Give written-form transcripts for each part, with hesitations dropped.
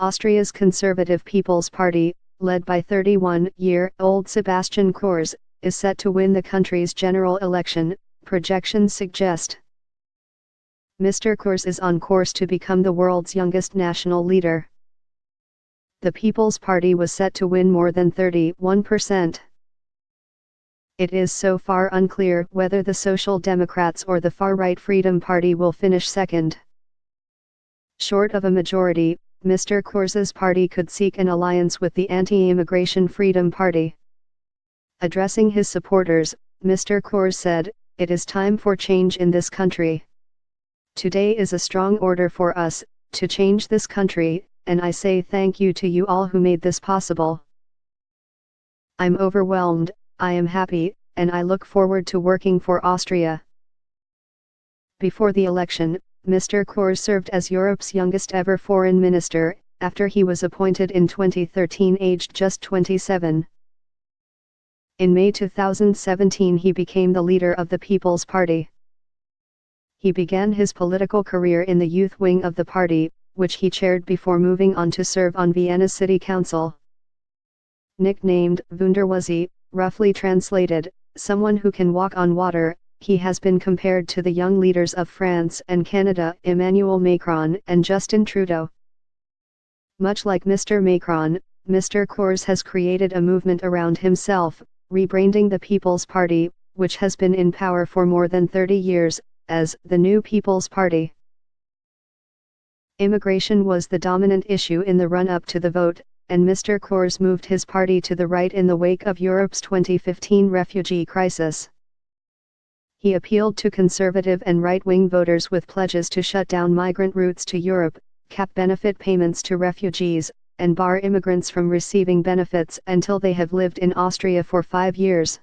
Austria's Conservative People's Party, led by 31-year-old Sebastian Kurz, is set to win the country's general election, projections suggest. Mr. Kurz is on course to become the world's youngest national leader. The People's Party was set to win more than 31%. It is so far unclear whether the Social Democrats or the far-right Freedom Party will finish second. Short of a majority, Mr. Kurz's party could seek an alliance with the anti-immigration Freedom Party. Addressing his supporters, Mr. Kurz said, "It is time for change in this country. Today is a strong order for us, to change this country, and I say thank you to you all who made this possible. I'm overwhelmed, I am happy, and I look forward to working for Austria." Before the election, Mr. Kurz served as Europe's youngest ever foreign minister, after he was appointed in 2013 aged just 27. In May 2017 he became the leader of the People's Party. He began his political career in the youth wing of the party, which he chaired before moving on to serve on Vienna City Council. Nicknamed Wunderwuzzi, roughly translated, someone who can walk on water, he has been compared to the young leaders of France and Canada, Emmanuel Macron and Justin Trudeau. Much like Mr. Macron, Mr. Kurz has created a movement around himself, rebranding the People's Party, which has been in power for more than 30 years, as the New People's Party. Immigration was the dominant issue in the run-up to the vote, and Mr. Kurz moved his party to the right in the wake of Europe's 2015 refugee crisis. He appealed to conservative and right-wing voters with pledges to shut down migrant routes to Europe, cap benefit payments to refugees, and bar immigrants from receiving benefits until they have lived in Austria for 5 years.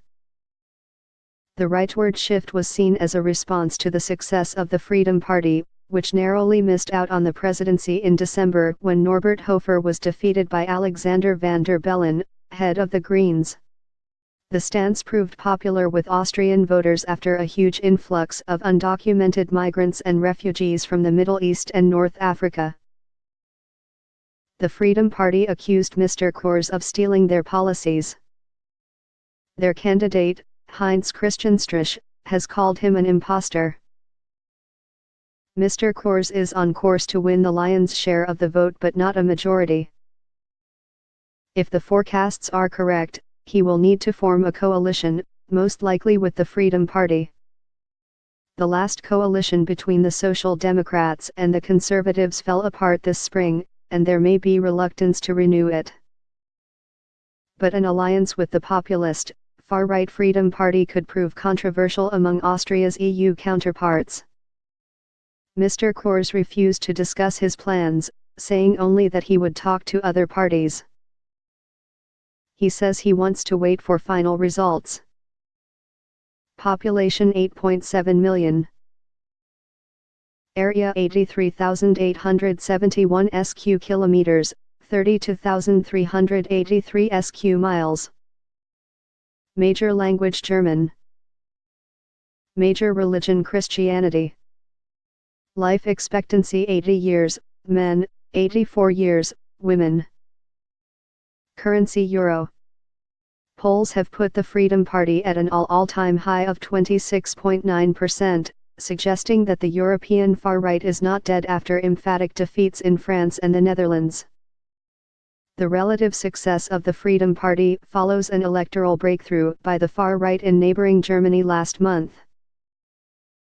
The rightward shift was seen as a response to the success of the Freedom Party, which narrowly missed out on the presidency in December when Norbert Hofer was defeated by Alexander van der Bellen, head of the Greens. The stance proved popular with Austrian voters after a huge influx of undocumented migrants and refugees from the Middle East and North Africa. The Freedom Party accused Mr. Kurz of stealing their policies. Their candidate, Heinz Christian Strich, has called him an imposter. Mr. Kurz is on course to win the lion's share of the vote but not a majority. If the forecasts are correct, he will need to form a coalition, most likely with the Freedom Party. The last coalition between the Social Democrats and the Conservatives fell apart this spring, and there may be reluctance to renew it. But an alliance with the populist, far-right Freedom Party could prove controversial among Austria's EU counterparts. Mr. Kurz refused to discuss his plans, saying only that he would talk to other parties. He says he wants to wait for final results. Population 8.7 million. Area 83,871 sq kilometers, 32,383 sq miles. Major language German. Major religion Christianity. Life expectancy 80 years, men, 84 years, women. Currency Euro. Polls have put the Freedom Party at an all-time high of 26.9%, suggesting that the European far-right is not dead after emphatic defeats in France and the Netherlands. The relative success of the Freedom Party follows an electoral breakthrough by the far-right in neighboring Germany last month.